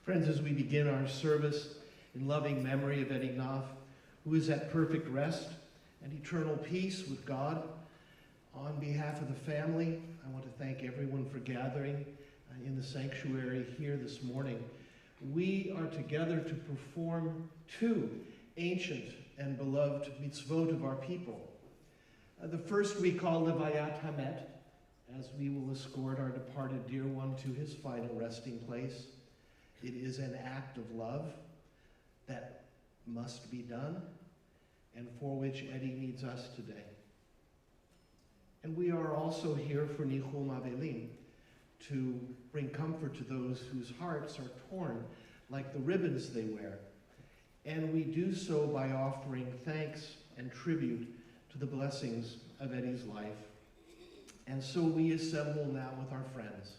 Friends, as we begin our service in loving memory of Eddie Knopf, who is at perfect rest and eternal peace with God, on behalf of the family, I want to thank everyone for gathering in the sanctuary here this morning. We are together to perform two ancient and beloved mitzvot of our people. The first we call Levayat Hamet, as we will escort our departed dear one to his final resting place. It is an act of love that must be done and for which Eddie needs us today. And we are also here for Nichum Avelim, to bring comfort to those whose hearts are torn like the ribbons they wear. And we do so by offering thanks and tribute to the blessings of Eddie's life. And so we assemble now with our friends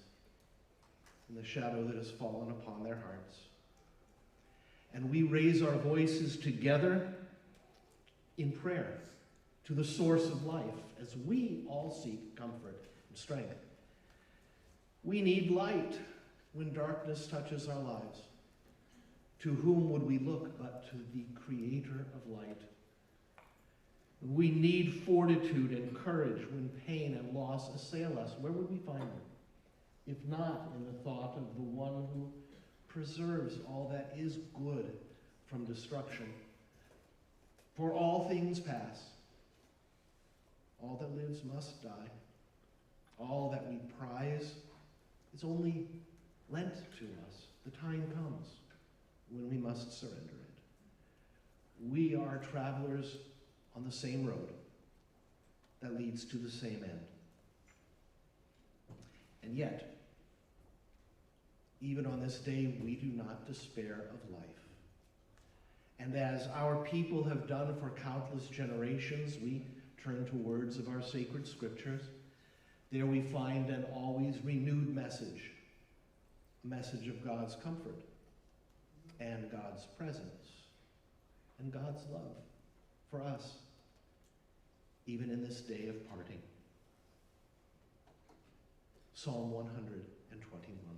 in the shadow that has fallen upon their hearts. And we raise our voices together in prayer to the source of life as we all seek comfort and strength. We need light when darkness touches our lives. To whom would we look but to the Creator of light? We need fortitude and courage when pain and loss assail us. Where would we find them? If not in the thought of the one who preserves all that is good from destruction. For all things pass. All that lives must die. All that we prize is only lent to us. The time comes when we must surrender it. We are travelers on the same road that leads to the same end. And yet, even on this day, we do not despair of life. And as our people have done for countless generations, we turn to words of our sacred scriptures. There we find an always renewed message, a message of God's comfort and God's presence and God's love for us, even in this day of parting. Psalm 121.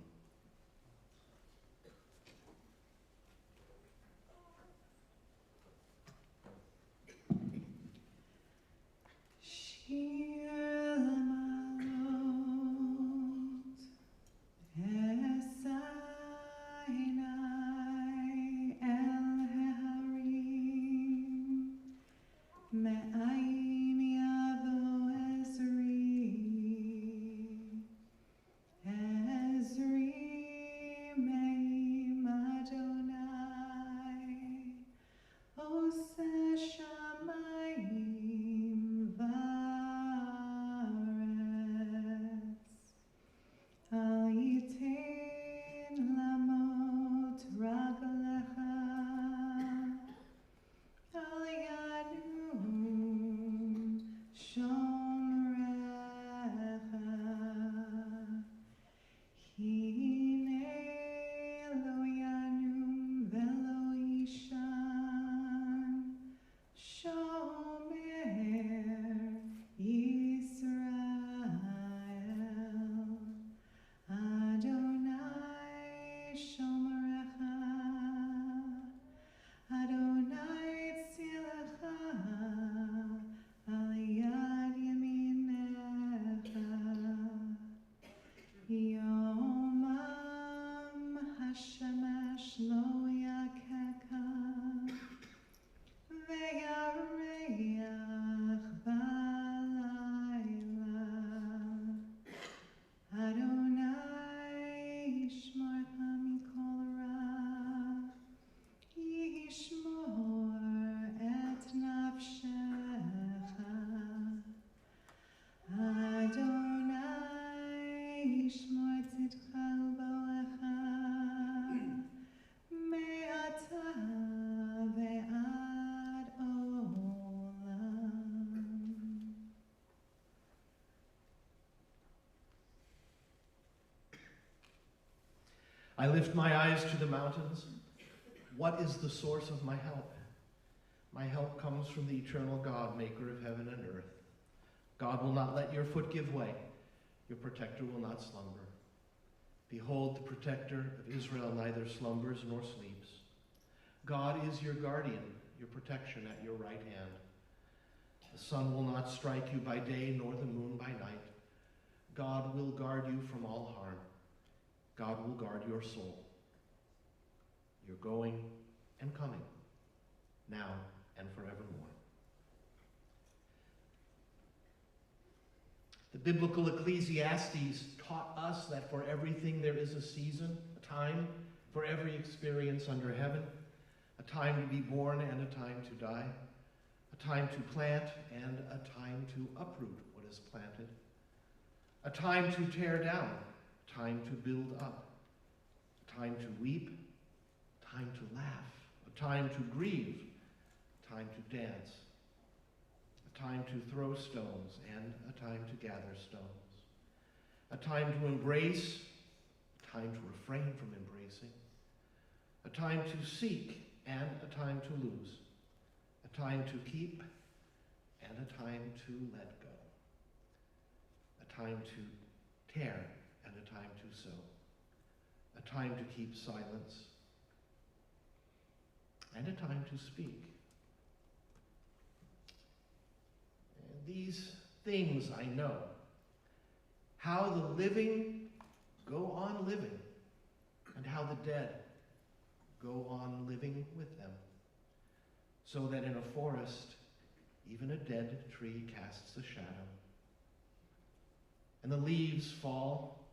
I lift my eyes to the mountains. What is the source of my help? My help comes from the eternal God, maker of heaven and earth. God will not let your foot give way. Your protector will not slumber. Behold, the protector of Israel neither slumbers nor sleeps. God is your guardian, your protection at your right hand. The sun will not strike you by day, nor the moon by night. God will guard you from all harm. God will guard your soul. You're going and coming, now and forevermore. The biblical Ecclesiastes taught us that for everything there is a season, a time for every experience under heaven, a time to be born and a time to die, a time to plant and a time to uproot what is planted, a time to tear down, a time to build up, a time to weep, a time to laugh, a time to grieve, a time to dance, a time to throw stones and a time to gather stones, a time to embrace, a time to refrain from embracing, a time to seek and a time to lose, a time to keep and a time to let go, a time to tear and a time to sow, a time to keep silence and a time to speak. And these things I know, how the living go on living, and how the dead go on living with them, so that in a forest, even a dead tree casts a shadow, and the leaves fall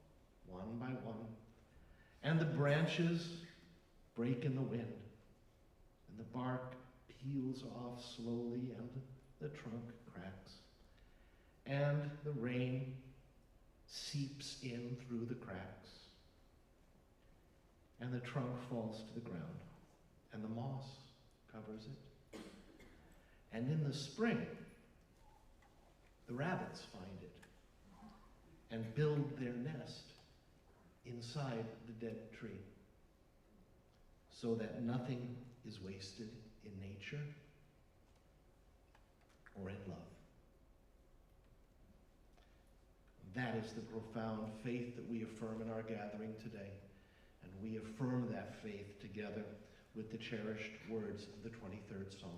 one by one, and the branches break in the wind, and the bark peels off slowly, and the trunk cracks, and the rain seeps in through the cracks, and the trunk falls to the ground, and the moss covers it. And in the spring, the rabbits find it and build their nest inside the dead tree, so that nothing is wasted in nature or in love. That is the profound faith that we affirm in our gathering today. And we affirm that faith together with the cherished words of the 23rd Psalm.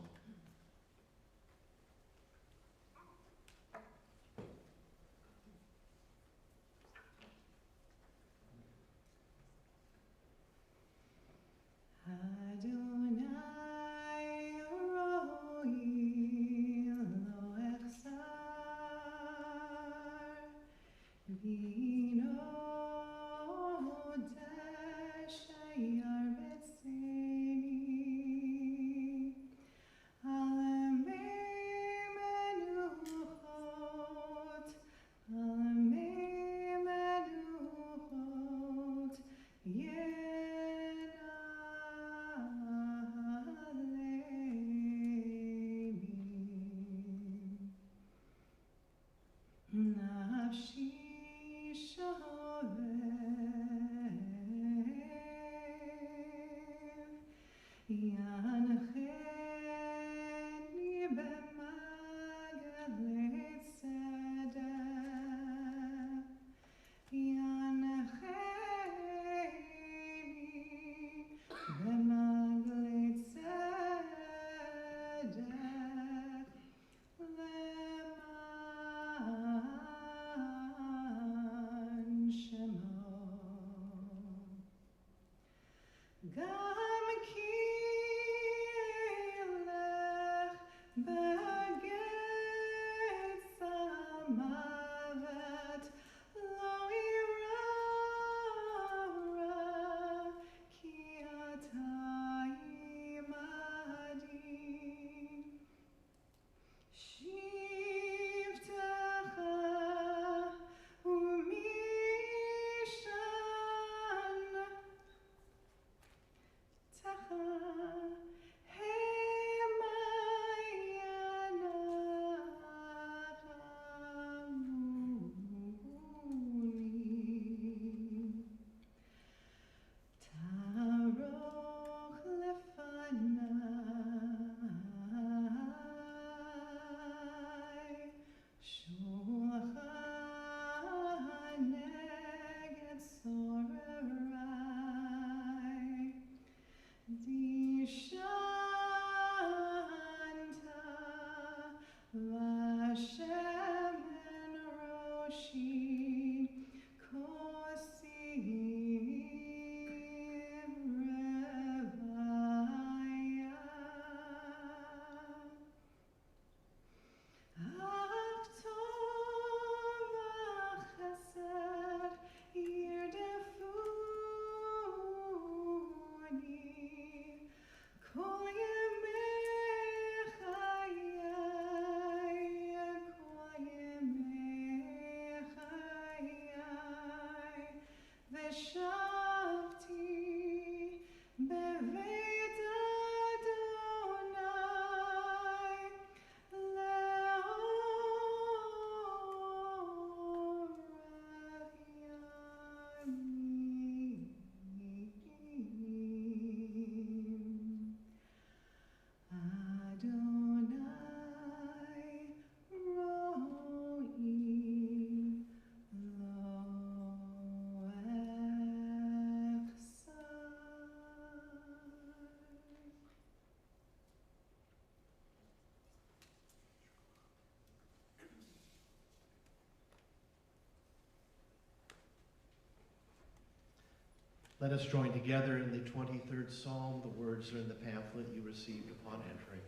Let us join together in the 23rd Psalm. The words are in the pamphlet you received upon entering.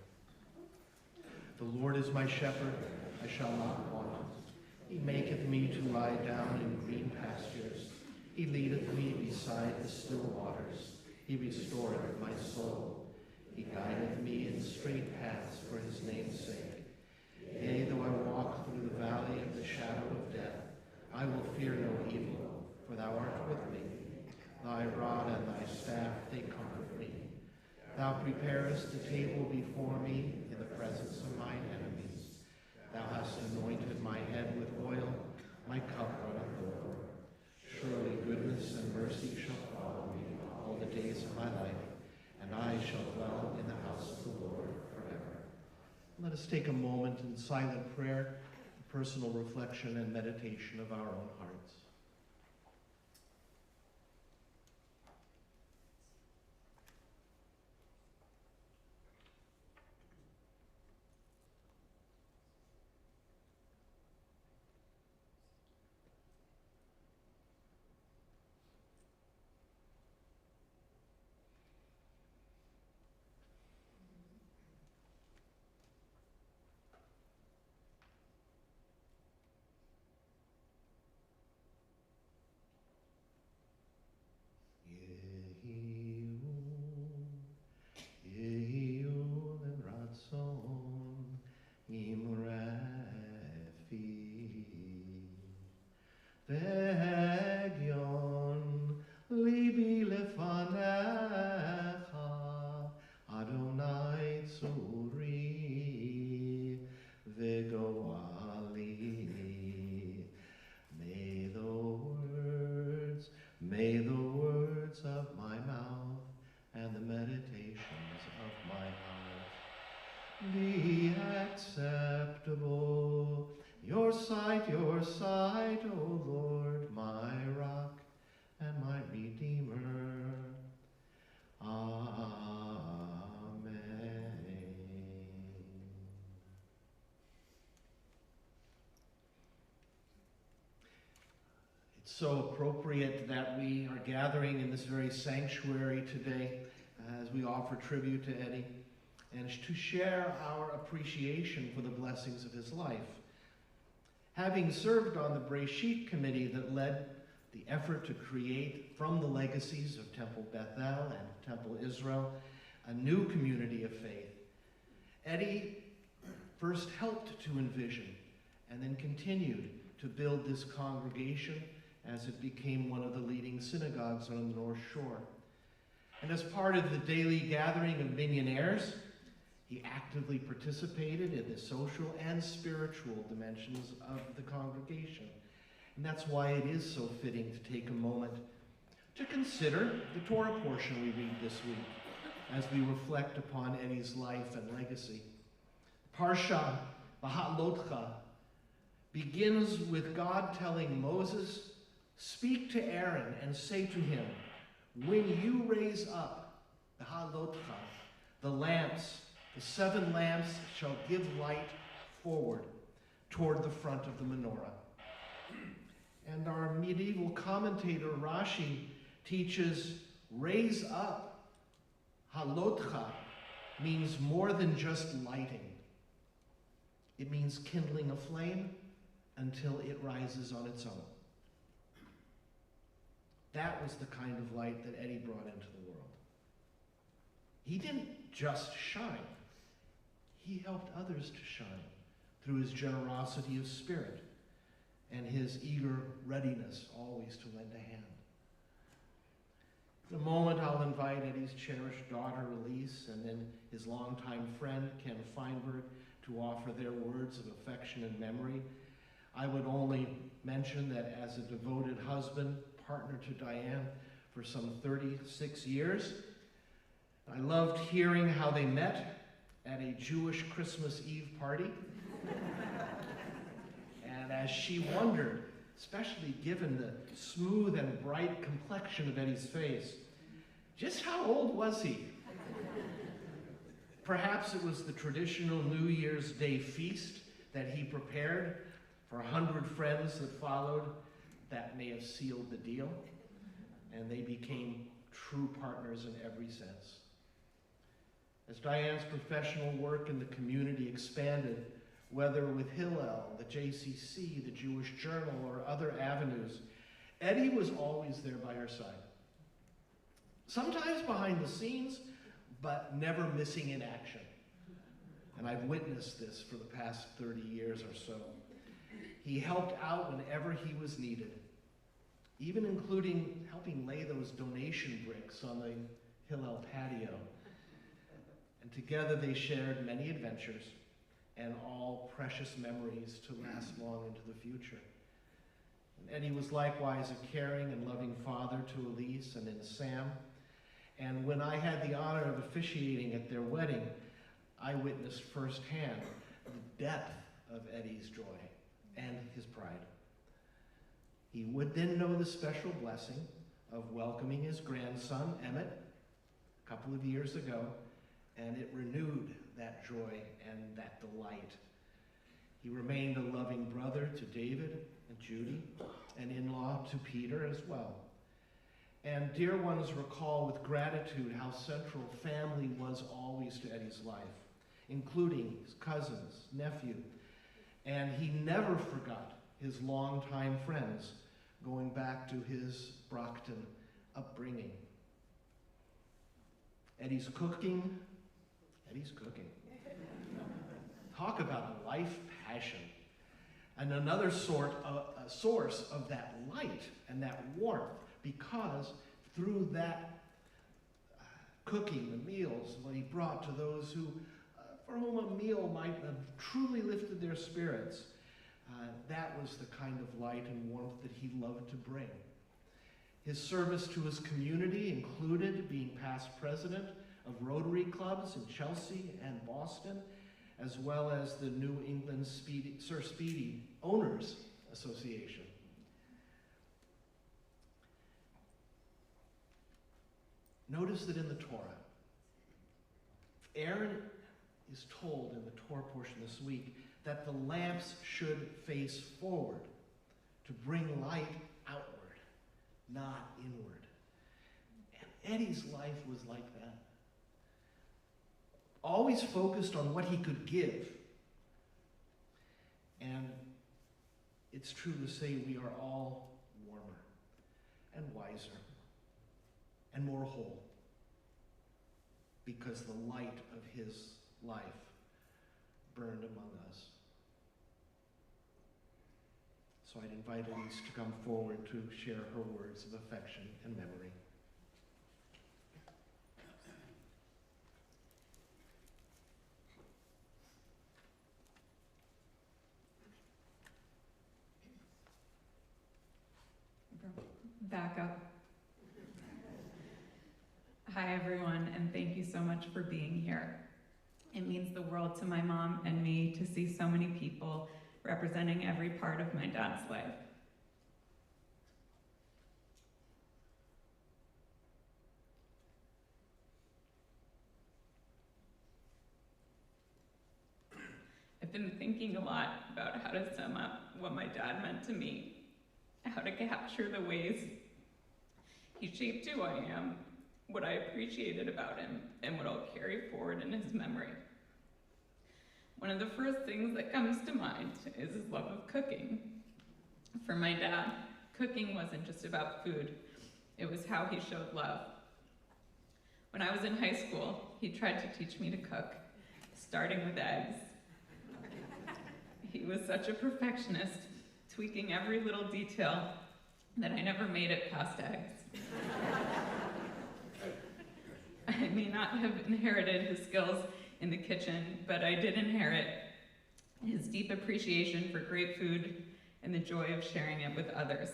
The Lord is my shepherd, I shall not want. He maketh me to lie down in green pastures. He leadeth me beside the still waters. He restoreth my soul. He guideth me in straight paths for his name's sake. Yea, though I walk through the valley of the shadow of death, I will fear no evil, for thou art with me. Thy rod and thy staff, they comfort me. Thou preparest a table before me in the presence of mine enemies. Thou hast anointed my head with oil, my cup runneth over. Surely goodness and mercy shall follow me all the days of my life, and I shall dwell in the house of the Lord forever. Let us take a moment in silent prayer, personal reflection and meditation of our own hearts. May the words of my mouth and the meditations of my heart be acceptable. Your sight, O Lord, my rock and my redeemer. Amen. It's so appropriate that we are gathering in this very sanctuary today as we offer tribute to Eddie and to share our appreciation for the blessings of his life. Having served on the Breshit committee that led the effort to create, from the legacies of Temple Bethel and Temple Israel, a new community of faith, Eddie first helped to envision and then continued to build this congregation as it became one of the leading synagogues on the North Shore. And as part of the daily gathering of Mignonnaires, he actively participated in the social and spiritual dimensions of the congregation. And that's why it is so fitting to take a moment to consider the Torah portion we read this week as we reflect upon Eddie's life and legacy. Parsha V'Ha'alotcha begins with God telling Moses, "Speak to Aaron and say to him, when you raise up V'Ha'alotcha, the lamps, the 7 lamps shall give light forward toward the front of the menorah." And our medieval commentator Rashi teaches, raise up, halotcha, means more than just lighting. It means kindling a flame until it rises on its own. That was the kind of light that Eddie brought into the world. He didn't just shine. He helped others to shine through his generosity of spirit and his eager readiness always to lend a hand. In a moment, I'll invite Eddie's cherished daughter, Elise, and then his longtime friend, Ken Feinberg, to offer their words of affection and memory. I would only mention that as a devoted husband, partner to Diane for some 36 years, I loved hearing how they met at a Jewish Christmas Eve party. And as she wondered, especially given the smooth and bright complexion of Eddie's face, just how old was he? Perhaps it was the traditional New Year's Day feast that he prepared for 100 friends that followed that may have sealed the deal. and they became true partners in every sense. As Diane's professional work in the community expanded, whether with Hillel, the JCC, the Jewish Journal, or other avenues, Eddie was always there by her side. Sometimes behind the scenes, but never missing in action. And I've witnessed this for the past 30 years or so. He helped out whenever he was needed, even including helping lay those donation bricks on the Hillel patio. And together they shared many adventures and all precious memories to last long into the future. And Eddie was likewise a caring and loving father to Elise and then Sam. And when I had the honor of officiating at their wedding, I witnessed firsthand the depth of Eddie's joy and his pride. He would then know the special blessing of welcoming his grandson, Emmett, a couple of years ago, and it renewed that joy and that delight. He remained a loving brother to David and Judy, an in-law to Peter as well. And dear ones recall with gratitude how central family was always to Eddie's life, including his cousins, nephew, and he never forgot his longtime friends, going back to his Brockton upbringing. Eddie's cooking. Talk about a life passion. And another source of that light and that warmth, because through that cooking, the meals, what he brought to those who, for whom a meal might have truly lifted their spirits, that was the kind of light and warmth that he loved to bring. His service to his community included being past president of Rotary clubs in Chelsea and Boston, as well as the New England Sir Speedy Owners Association. Notice that in the Torah, Aaron is told in the Torah portion this week that the lamps should face forward to bring light outward, not inward. And Eddie's life was like that. Always focused on what he could give. And it's true to say we are all warmer and wiser and more whole because the light of his life burned among us. So I'd invite Elise to come forward to share her words of affection and memory. Back up. Hi, everyone, and thank you so much for being here. It means the world to my mom and me to see so many people representing every part of my dad's life. I've been thinking a lot about how to sum up what my dad meant to me, how to capture the ways he shaped who I am, what I appreciated about him, and what I'll carry forward in his memory. One of the first things that comes to mind is his love of cooking. For my dad, cooking wasn't just about food, it was how he showed love. When I was in high school, he tried to teach me to cook, starting with eggs. He was such a perfectionist, tweaking every little detail, that I never made it past eggs. I may not have inherited his skills in the kitchen, but I did inherit his deep appreciation for great food and the joy of sharing it with others.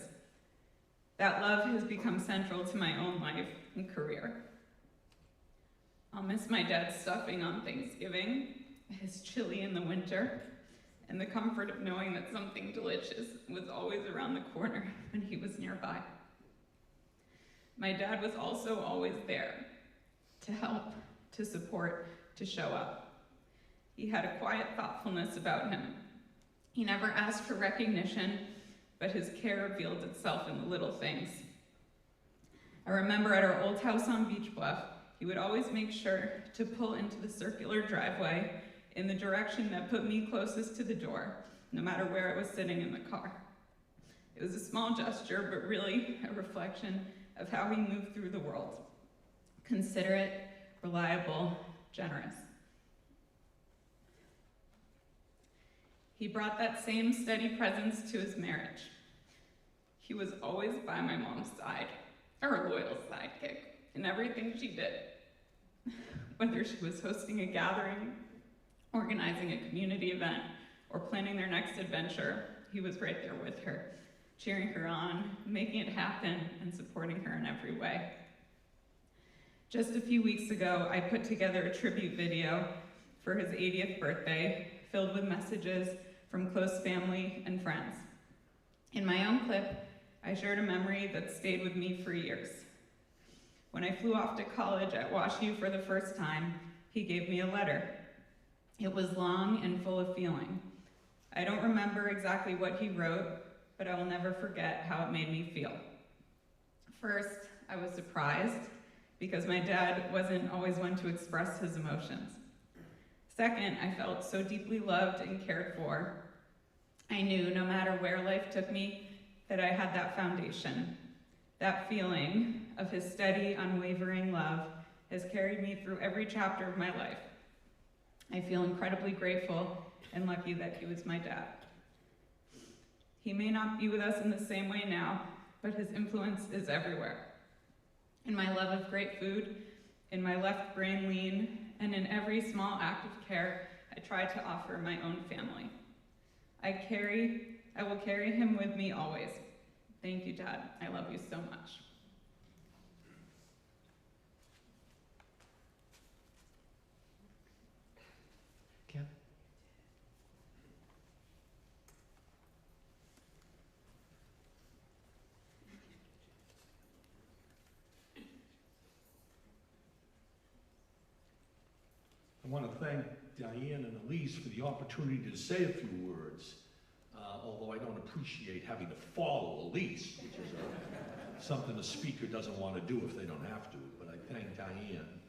That love has become central to my own life and career. I'll miss my dad's stuffing on Thanksgiving, his chili in the winter, and the comfort of knowing that something delicious was always around the corner when he was nearby. My dad was also always there to help, to support, to show up. He had a quiet thoughtfulness about him. He never asked for recognition, but his care revealed itself in the little things. I remember at our old house on Beach Bluff, he would always make sure to pull into the circular driveway in the direction that put me closest to the door, no matter where I was sitting in the car. It was a small gesture, but really a reflection of how he moved through the world. Considerate, reliable, generous. He brought that same steady presence to his marriage. He was always by my mom's side, her loyal sidekick, in everything she did. Whether she was hosting a gathering, organizing a community event, or planning their next adventure, he was right there with her, cheering her on, making it happen, and supporting her in every way. Just a few weeks ago, I put together a tribute video for his 80th birthday, filled with messages from close family and friends. In my own clip, I shared a memory that stayed with me for years. When I flew off to college at WashU for the first time, he gave me a letter. It was long and full of feeling. I don't remember exactly what he wrote, but I will never forget how it made me feel. First, I was surprised because my dad wasn't always one to express his emotions. Second, I felt so deeply loved and cared for. I knew no matter where life took me that I had that foundation. That feeling of his steady, unwavering love has carried me through every chapter of my life. I feel incredibly grateful and lucky that he was my dad. He may not be with us in the same way now, but his influence is everywhere. In my love of great food, in my left brain lean, and in every small act of care I try to offer my own family. I will carry him with me always. Thank you, Dad. I love you so much. Ken? I want to thank Diane and Elise for the opportunity to say a few words, although I don't appreciate having to follow Elise, which is something a speaker doesn't want to do if they don't have to. But I thank Diane.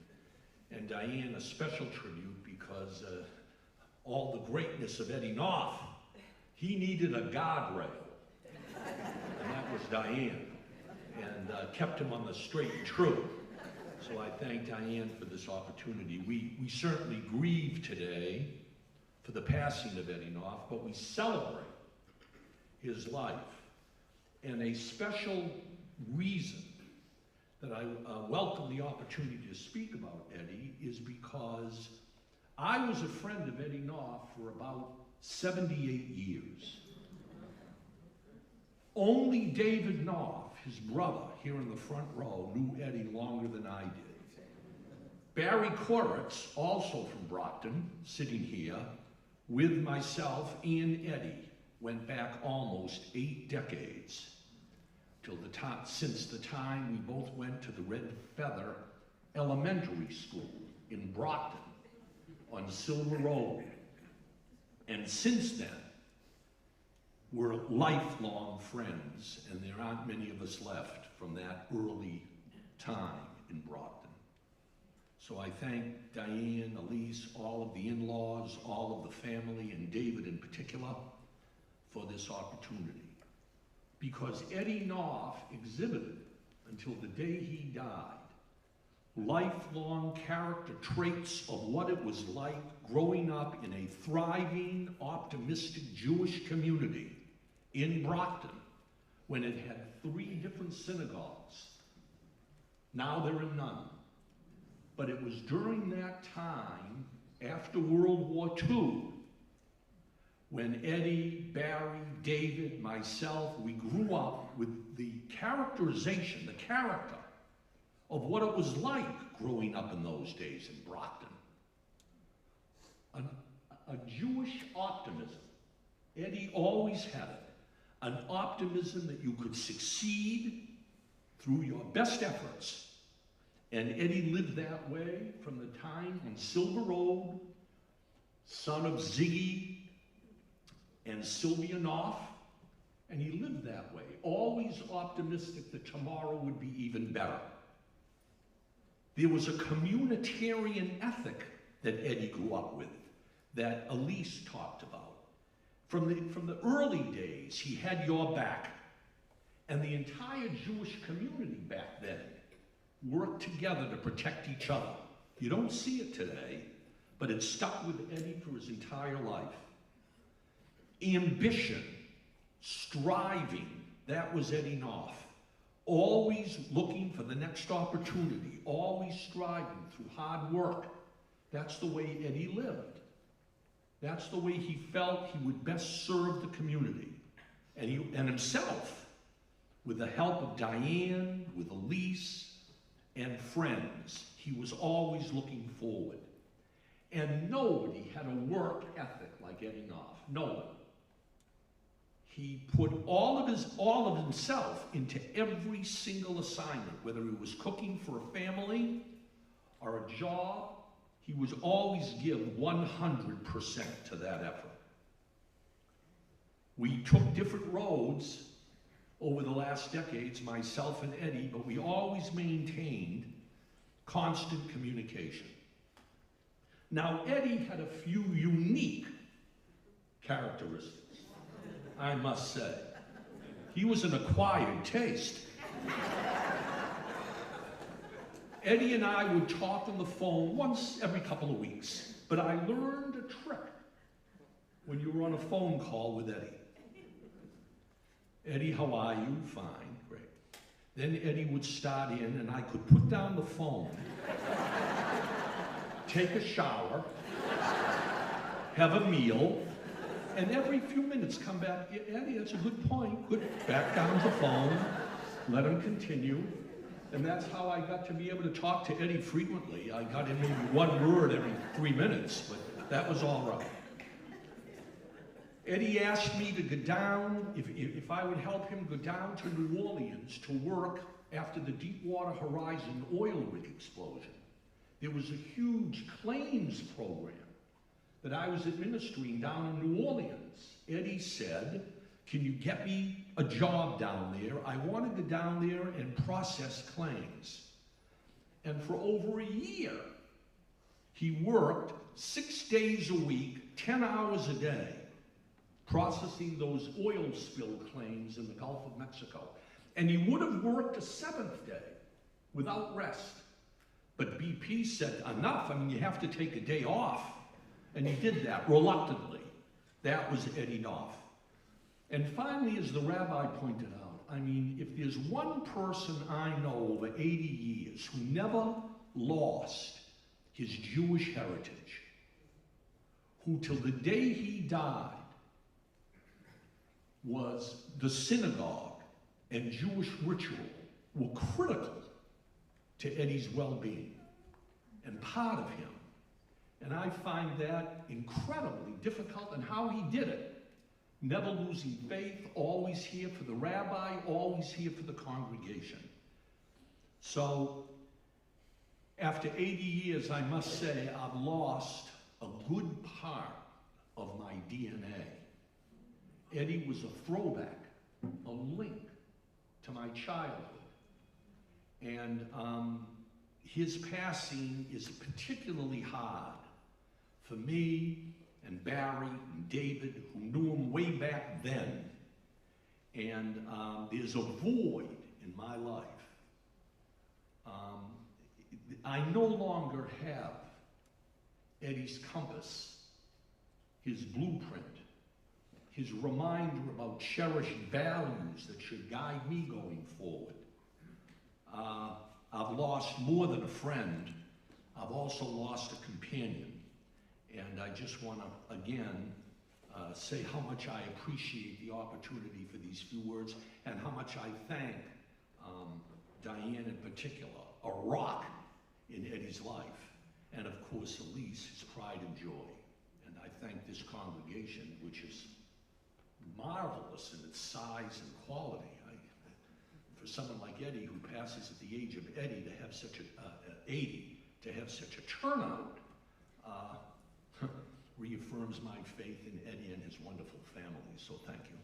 And Diane, a special tribute because all the greatness of Eddie Knopf, he needed a guardrail. And that was Diane, and kept him on the straight and true. So I thank Diane for this opportunity. We certainly grieve today for the passing of Eddie Knopf, but we celebrate his life. And a special reason that I welcome the opportunity to speak about Eddie is because I was a friend of Eddie Knopf for about 78 years. Only David Knopf, his brother, here in the front row, knew Eddie longer than I did. Barry Koritz, also from Brockton, sitting here, with myself and Eddie, went back almost 8 decades, since the time we both went to the Red Feather Elementary School in Brockton on Silver Road. And since then, we're lifelong friends, and there aren't many of us left from that early time in Brockton. So I thank Diane, Elise, all of the in-laws, all of the family, and David in particular, for this opportunity. Because Eddie Knopf exhibited, until the day he died, lifelong character traits of what it was like growing up in a thriving, optimistic Jewish community in Brockton, when it had 3 different synagogues. Now there are none. But it was during that time, after World War II, when Eddie, Barry, David, myself, we grew up with the characterization, the character of what it was like growing up in those days in Brockton. A Jewish optimism. Eddie always had it. An optimism that you could succeed through your best efforts. And Eddie lived that way from the time on Silver Road, son of Ziggy and Sylvia Knopf, And he lived that way, always optimistic that tomorrow would be even better. There was a communitarian ethic that Eddie grew up with, that Elise talked about. From the early days, he had your back. And the entire Jewish community back then worked together to protect each other. You don't see it today, but it stuck with Eddie for his entire life. Ambition, striving, that was Eddie Knopf. Always looking for the next opportunity, always striving through hard work. That's the way Eddie lived. That's the way he felt he would best serve the community and himself, with the help of Diane, with Elise, and friends. He was always looking forward. And nobody had a work ethic like Eddie Knopf. No one. He put all of himself into every single assignment, whether he was cooking for a family or a job. He was always give 100% to that effort. We took different roads over the last decades, myself and Eddie, but we always maintained constant communication. Now, Eddie had a few unique characteristics, I must say. He was an acquired taste. Eddie and I would talk on the phone once every couple of weeks, but I learned a trick when you were on a phone call with Eddie. Eddie, how are you? Fine, great. Then Eddie would start in and I could put down the phone, take a shower, have a meal, and every few minutes come back, Eddie, that's a good point. Good, back down the phone, let him continue. And that's how I got to be able to talk to Eddie frequently. I got in maybe one word every 3 minutes, but that was all right. Eddie asked me to go down, if I would help him go down to New Orleans to work after the Deepwater Horizon oil rig explosion. There was a huge claims program that I was administering down in New Orleans. Eddie said, can you get me a job down there? I want to go down there and process claims. And for over a year, he worked 6 days a week, 10 hours a day, processing those oil spill claims in the Gulf of Mexico. And he would have worked a 7th day without rest. But BP said, enough, I mean, you have to take a day off. And he did that reluctantly. That was Eddie Knopf. And finally, as the rabbi pointed out, I mean, if there's one person I know over 80 years who never lost his Jewish heritage, who till the day he died was the synagogue and Jewish ritual were critical to Eddie's well-being and part of him. And I find that incredibly difficult, and how he did it. Never losing faith, always here for the rabbi, always here for the congregation. So, after 80 years, I must say I've lost a good part of my DNA. Eddie was a throwback, a link to my childhood. And his passing is particularly hard for me and Barry and David, who knew him way back then. And there's a void in my life. I no longer have Eddie's compass, his blueprint, his reminder about cherished values that should guide me going forward. I've lost more than a friend. I've also lost a companion. And I just want to, again, say how much I appreciate the opportunity for these few words, and how much I thank Diane in particular, a rock in Eddie's life, and of course Elise, his pride and joy. And I thank this congregation, which is marvelous in its size and quality. For someone like Eddie, who passes at the age of Eddie, to have such 80, to have such a turnout, reaffirms my faith in Eddie and his wonderful family. So thank you.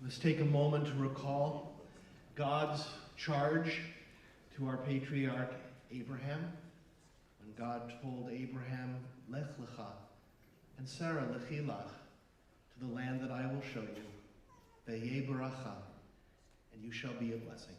Let's take a moment to recall God's charge to our patriarch Abraham, when God told Abraham, Lech lecha, and Sarah, Lechilach, to the land that I will show you, Veye baracha, and you shall be a blessing.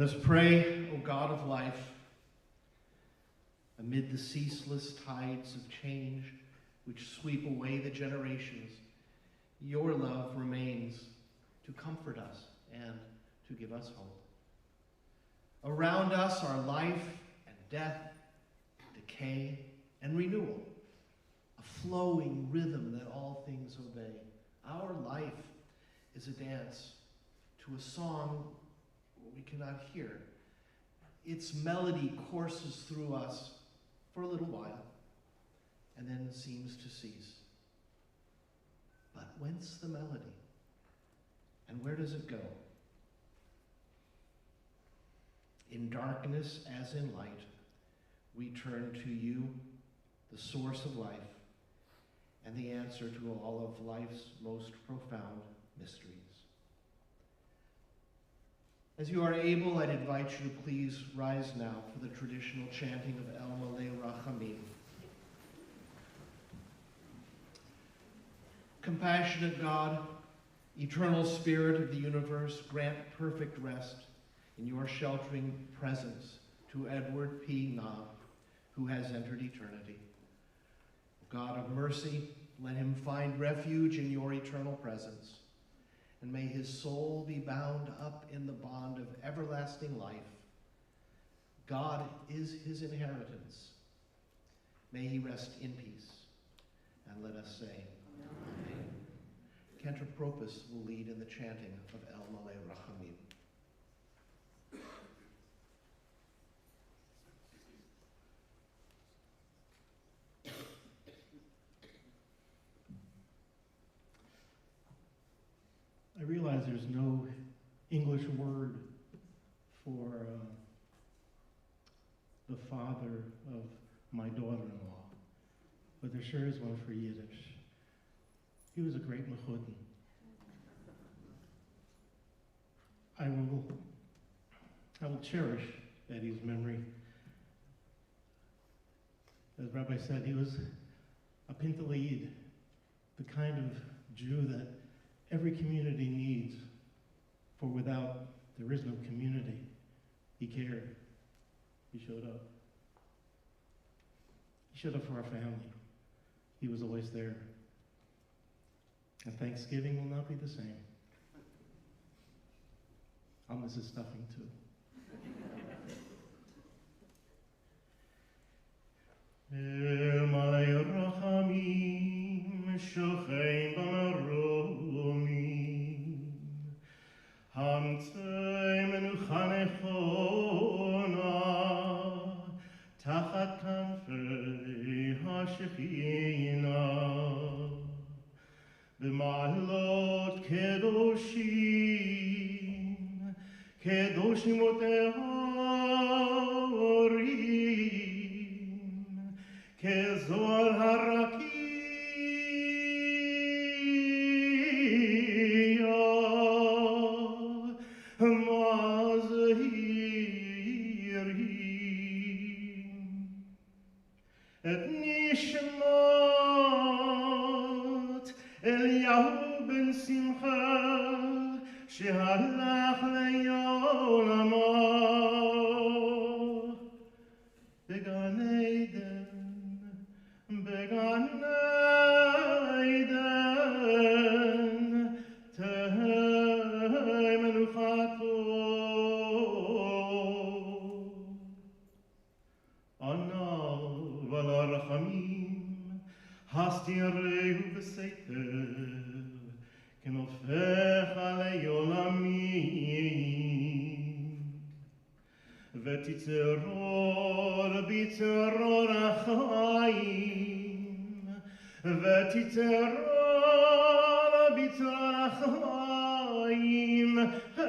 Let us pray, O God of life, amid the ceaseless tides of change which sweep away the generations, your love remains to comfort us and to give us hope. Around us are life and death, decay and renewal, a flowing rhythm that all things obey. Our life is a dance to a song we cannot hear. Its melody courses through us for a little while and then seems to cease. But whence the melody? And where does it go? In darkness as in light, we turn to you, the source of life, and the answer to all of life's most profound mysteries. As you are able, I'd invite you to please rise now for the traditional chanting of El Malei Rachamim. Compassionate God, eternal Spirit of the universe, grant perfect rest in your sheltering presence to Edward P. Knopf, who has entered eternity. God of mercy, let him find refuge in your eternal presence, and may his soul be bound up in the bond of everlasting life. God is his inheritance. May he rest in peace. And let us say, Amen. Cantor Propus will lead in the chanting of El Malei Rachamim. I realize there's no English word for the father of my daughter-in-law. but there sure is one for Yiddish. He was a great mechutin. I will cherish Eddie's memory. As Rabbi said, he was a pintaliyid, the kind of Jew that every community needs, for without there is no community. He cared. He showed up. He showed up for our family. He was always there. And Thanksgiving will not be the same. I'll miss his stuffing too. El malay rachamim shochein b'maromim hamtzei menucha nechona tachat kanfei hashechina b'malot kedoshim kedoshim otehorim kezor harakiya mazhirim et nishmat Eliyahu ben Simcha shehalach le'olamo began Eden tehei menuchato Anav al harachamim hastireu b'seiter kenofecha le'olamim ותצרור בצרור החיים ותצרור בצרור החיים את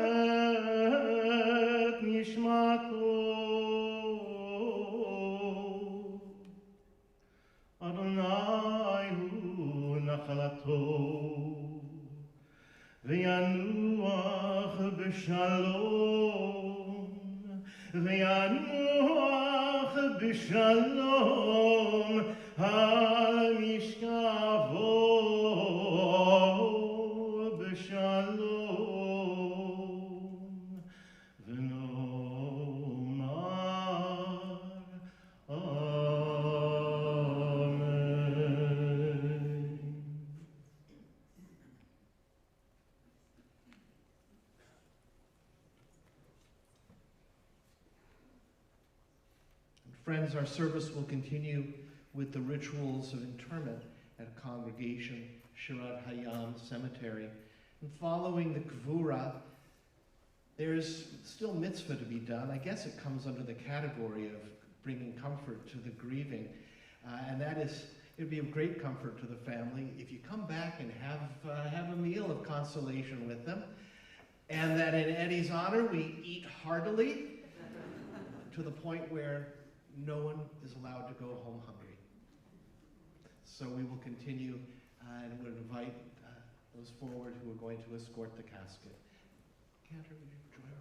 נשמתו אדוני הוא נחלתו וינוח בשלום וינוח בשלום על משכבו בשלום ונאמר אמן. Friends, our service will continue with the rituals of interment at a congregation, Shirat Hayam Cemetery. And following the Kvura, there's still mitzvah to be done. I guess it comes under the category of bringing comfort to the grieving. And that is, it would be of great comfort to the family if you come back and have a meal of consolation with them. And that in Eddie's honor, we eat heartily to the point where no one is allowed to go home hungry. So we will continue and would invite those forward who are going to escort the casket. Cantor, would you join us?